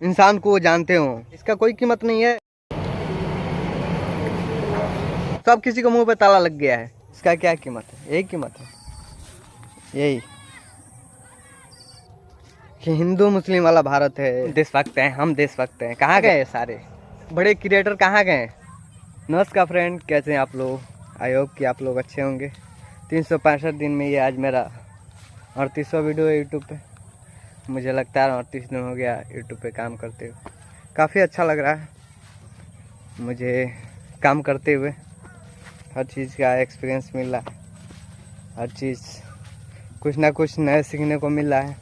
इंसान को जानते हो, इसका कोई कीमत नहीं है। सब किसी को मुंह पे ताला लग गया है, इसका क्या कीमत है? यही कीमत है, यही कि हिंदू मुस्लिम वाला भारत है। देशभक्त हैं हम, देशभक्त हैं। कहाँ गए सारे बड़े क्रिएटर, कहाँ गए? नमस्कार फ्रेंड, कैसे हैं आप लोग? आई होप कि आप लोग अच्छे होंगे। 365 दिन में ये आज मेरा 38वां वीडियो है यूट्यूब पे। मुझे लगता है 38 दिन हो गया यूट्यूब पे काम करते हुए। काफ़ी अच्छा लग रहा है मुझे काम करते हुए। हर चीज़ का एक्सपीरियंस मिल रहा है, हर चीज़ कुछ ना कुछ नए सीखने को मिल रहा है।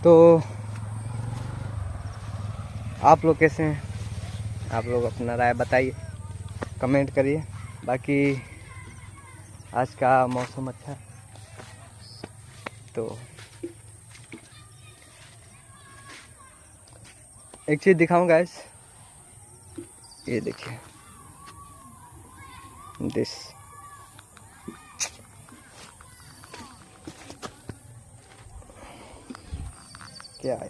तो आप लोग कैसे हैं? आप लोग अपना राय बताइए, कमेंट करिए। बाकी आज का मौसम अच्छा है, तो एक चीज़ दिखाऊं गाइस, ये देखिए दिस। क्या है?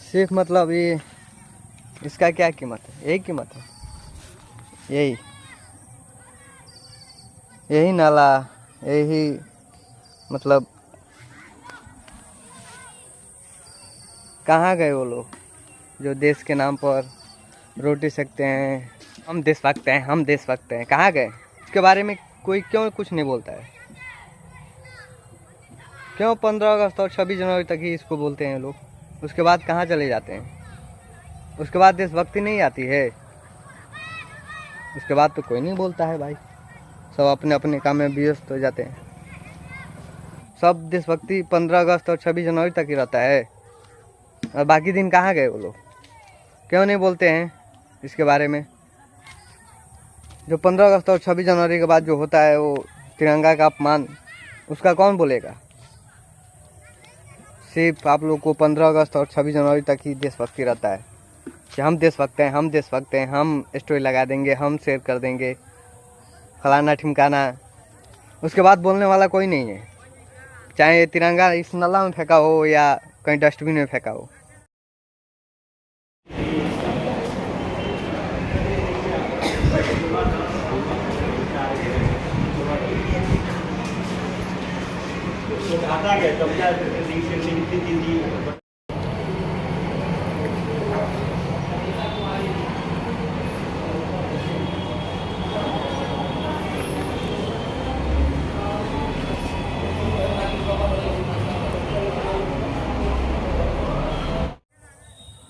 सिर्फ मतलब ये, इसका क्या कीमत है? यही कीमत है, यही नाला, यही मतलब कहाँ गए वो लोग जो देश के नाम पर रोटी सेकते हैं? हम देशभक्त हैं, हम देशभक्त हैं। कहाँ गए? इसके बारे में कोई क्यों कुछ नहीं बोलता है? क्यों 15 अगस्त और 26 जनवरी तक ही इसको बोलते हैं लोग? उसके बाद कहाँ चले जाते हैं? उसके बाद देशभक्ति नहीं आती है? उसके बाद तो कोई नहीं बोलता है भाई, सब अपने अपने काम में व्यस्त हो जाते हैं। सब देशभक्ति 15 अगस्त और 26 जनवरी तक ही रहता है, और बाकी दिन कहाँ गए वो लोग? क्यों नहीं बोलते हैं इसके बारे में? जो 15 अगस्त और 26 जनवरी के बाद जो होता है वो तिरंगा का अपमान, उसका कौन बोलेगा? सिर्फ आप लोग को 15 अगस्त और 26 जनवरी तक ही देशभक्ति रहता है कि हम देशभक्त हैं, हम देशभक्त हैं, हम स्टोरी लगा देंगे, हम शेयर कर देंगे, फलाना ठिमकाना। उसके बाद बोलने वाला कोई नहीं है, चाहे तिरंगा इस नाला में फेंका हो या कहीं डस्टबिन में फेंका हो।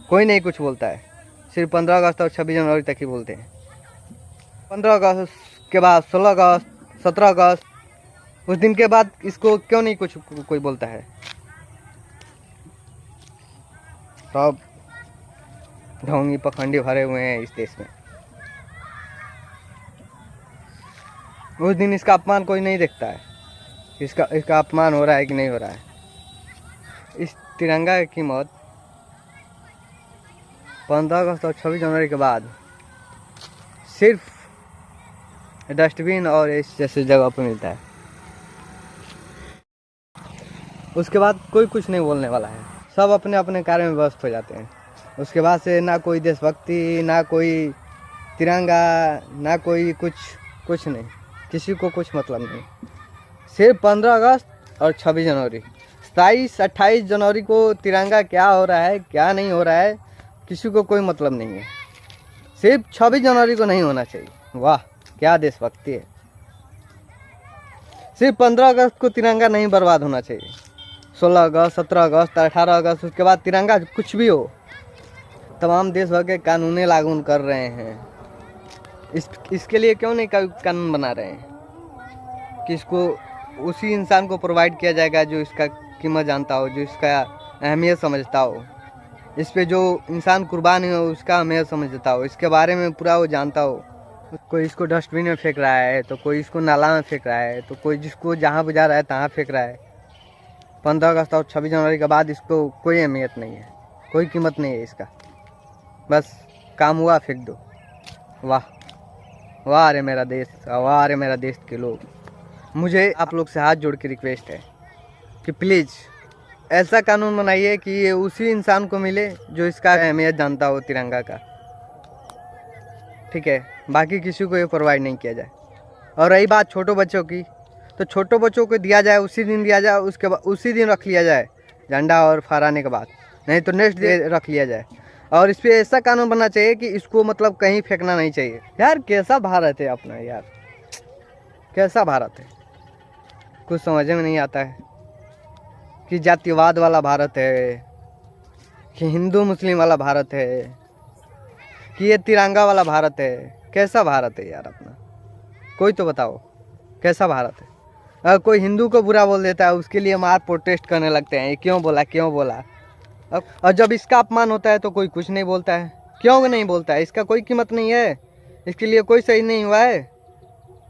कोई नहीं कुछ बोलता है, सिर्फ 15 अगस्त और 26 जनवरी तक ही बोलते हैं। 15 अगस्त के बाद 16 अगस्त, 17 अगस्त, उस दिन के बाद इसको क्यों नहीं कुछ कोई बोलता है? सब ढोंगी पखंडी भरे हुए हैं इस देश में। उस दिन इसका अपमान कोई नहीं देखता है, इसका अपमान हो रहा है कि नहीं हो रहा है। इस तिरंगा की कीमत 15 अगस्त और 26 जनवरी के बाद सिर्फ डस्टबिन और इस जैसे जगह पर मिलता है। उसके बाद कोई कुछ नहीं बोलने वाला है, सब अपने अपने कार्य में व्यस्त हो जाते हैं। उसके बाद से ना कोई देशभक्ति, ना कोई तिरंगा, ना कोई कुछ नहीं, किसी को कुछ मतलब नहीं। सिर्फ 15 अगस्त और 26 जनवरी, 27 28 जनवरी को तिरंगा क्या हो रहा है क्या नहीं हो रहा है किसी को कोई मतलब नहीं है। सिर्फ 26 जनवरी को नहीं होना चाहिए। वाह क्या देशभक्ति है। सिर्फ 15 अगस्त को तिरंगा नहीं बर्बाद होना चाहिए। 16 अगस्त, 17 अगस्त, 18 अगस्त, उसके बाद तिरंगा कुछ भी हो, तमाम देश भर के कानूनें लागू कर रहे हैं। इसके लिए क्यों नहीं कानून बना रहे हैं कि इसको उसी इंसान को प्रोवाइड किया जाएगा जो इसका कीमत जानता हो, जो इसका अहमियत समझता हो। इस पे जो इंसान कुर्बान हो उसका अहमियत समझता हो, इसके बारे में पूरा वो जानता हो। कोई इसको डस्टबिन में फेंक रहा है, तो कोई इसको नाला में फेंक रहा है, तो कोई जिसको जहाँ बुझा रहा है तहाँ फेंक रहा है। 15 अगस्त और 26 जनवरी के बाद इसको कोई अहमियत नहीं है, कोई कीमत नहीं है इसका। बस काम हुआ फेंक दो। वाह वाह रे मेरा देश, वाह रे मेरा देश के लोग। मुझे आप लोग से हाथ जोड़ के रिक्वेस्ट है कि प्लीज़ ऐसा कानून बनाइए कि ये उसी इंसान को मिले जो इसका अहमियत जानता हो तिरंगा का, ठीक है। बाकी किसी को ये प्रोवाइड नहीं किया जाए। और रही बात छोटों बच्चों की, तो छोटों बच्चों को दिया जाए, उसी दिन दिया जाए, उसके बाद उसी दिन रख लिया जाए झंडा और फहराने के बाद, नहीं तो नेक्स्ट डे रख लिया जाए। और इस पर ऐसा कानून बनना चाहिए कि इसको मतलब कहीं फेंकना नहीं चाहिए। यार कैसा भारत है अपना, यार कैसा भारत है, कुछ समझ में नहीं आता है कि जातिवाद वाला भारत है कि हिंदू मुस्लिम वाला भारत है कि ये तिरंगा वाला भारत है। कैसा भारत है यार अपना, कोई तो बताओ कैसा भारत है। अगर कोई हिंदू को बुरा बोल देता है उसके लिए मार प्रोटेस्ट करने लगते हैं, ये क्यों बोला क्यों बोला। और जब इसका अपमान होता है तो कोई कुछ नहीं बोलता है। क्यों नहीं बोलता है? इसका कोई कीमत नहीं है, इसके लिए कोई सही नहीं हुआ है,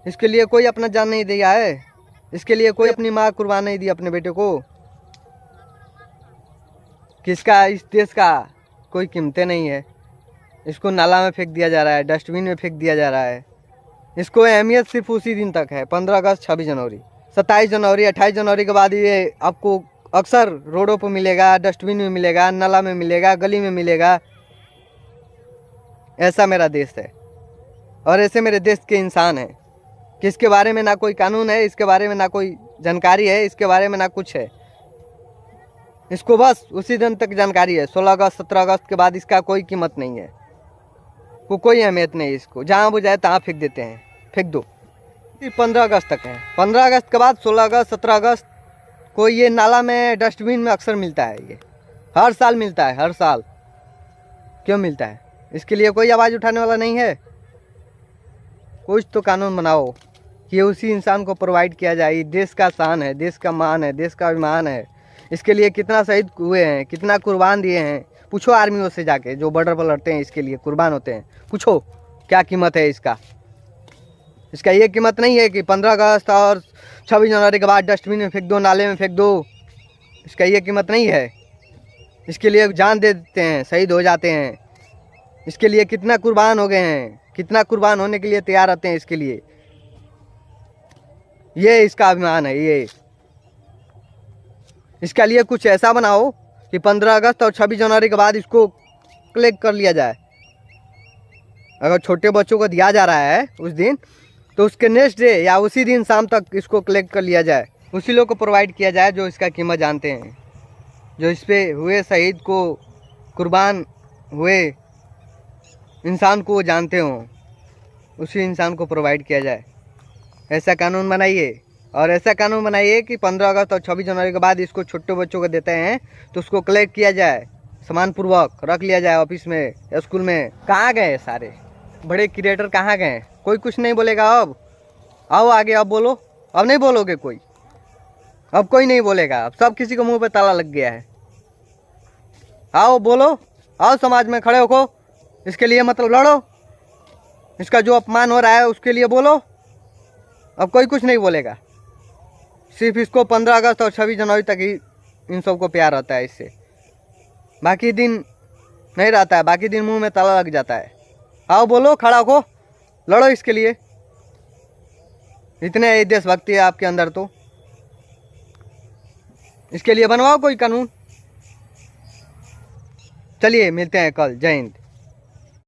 इसके लिए कोई अपना जान नहीं दिया है, इसके लिए कोई अपनी माँ कुर्बान नहीं दी अपने बेटे को। किसका इस देश का कोई कीमतें नहीं है। इसको नाला में फेंक दिया जा रहा है, डस्टबिन में फेंक दिया जा रहा है। इसको अहमियत सिर्फ उसी दिन तक है, 15 अगस्त, 26 जनवरी, 27 जनवरी, 28 जनवरी के बाद ये आपको अक्सर रोडों पर मिलेगा, डस्टबिन में मिलेगा, नाला में मिलेगा, गली में मिलेगा। ऐसा मेरा देश है और ऐसे मेरे देश के इंसान हैं कि इसके बारे में ना कोई कानून है, इसके बारे में ना कोई जानकारी है, इसके बारे में ना कुछ है। इसको बस उसी दिन तक जानकारी है, 16 अगस्त 17 अगस्त के बाद इसका कोई कीमत नहीं है, कोई अहमियत नहीं है। इसको जहाँ बुझाए तहाँ फेंक देते हैं, फेंक दो। 15 अगस्त तक है, 15 अगस्त के बाद 16 अगस्त 17 अगस्त को ये नाला में डस्टबिन में अक्सर मिलता है। ये हर साल मिलता है, हर साल। क्यों मिलता है? इसके लिए कोई आवाज़ उठाने वाला नहीं है। कुछ तो कानून बनाओ कि उसी इंसान को प्रोवाइड किया जाए। ये देश का शान है, देश का मान है, देश का अभिमान है। इसके लिए कितना शहीद हुए हैं, कितना कुर्बान दिए हैं। पूछो आर्मियों से जाके जो बॉर्डर पर लड़ते हैं, इसके लिए कुर्बान होते हैं। पूछो क्या कीमत है इसका। इसका ये कीमत नहीं है कि 15 अगस्त और 26 जनवरी के बाद डस्टबिन में फेंक दो, नाले में फेंक दो। इसका ये कीमत नहीं है। इसके लिए जान दे देते हैं, शहीद हो जाते हैं। इसके लिए कितना कुर्बान हो गए हैं, कितना कुर्बान होने के लिए तैयार रहते हैं इसके लिए। ये इसका अभिमान है। ये इसके लिए कुछ ऐसा बनाओ कि 15 अगस्त और 26 जनवरी के बाद इसको कलेक्ट कर लिया जाए। अगर छोटे बच्चों को दिया जा रहा है उस दिन, तो उसके नेक्स्ट डे या उसी दिन शाम तक इसको कलेक्ट कर लिया जाए। उसी लोग को प्रोवाइड किया जाए जो इसका कीमत जानते हैं, जो इस पे हुए शहीद को, कुर्बान हुए इंसान को वो जानते हों। उसी इंसान को प्रोवाइड किया जाए। ऐसा कानून बनाइए। और ऐसा कानून बनाइए कि 15 अगस्त और 26 जनवरी के बाद इसको छोटे बच्चों को देते हैं तो उसको कलेक्ट किया जाए, सम्मानपूर्वक रख लिया जाए ऑफिस में या स्कूल में। कहाँ गए सारे बड़े क्रिएटर, कहाँ गए? कोई कुछ नहीं बोलेगा। अब आओ आगे, अब बोलो। अब नहीं बोलोगे कोई, अब कोई नहीं बोलेगा। अब सब किसी को मुंह पे ताला लग गया है। आओ बोलो, आओ समाज में खड़े होको, इसके लिए मतलब लड़ो। इसका जो अपमान हो रहा है उसके लिए बोलो। अब कोई कुछ नहीं बोलेगा। सिर्फ इसको 15 अगस्त और 26 जनवरी तक ही इन सबको प्यार रहता है इससे। बाकी दिन नहीं रहता है, बाकी दिन मुंह में ताला लग जाता है। आओ बोलो, खड़ा हो, लड़ो इसके लिए। इतने देशभक्ति है आपके अंदर तो इसके लिए बनवाओ कोई कानून। चलिए मिलते हैं कल। जय हिंद।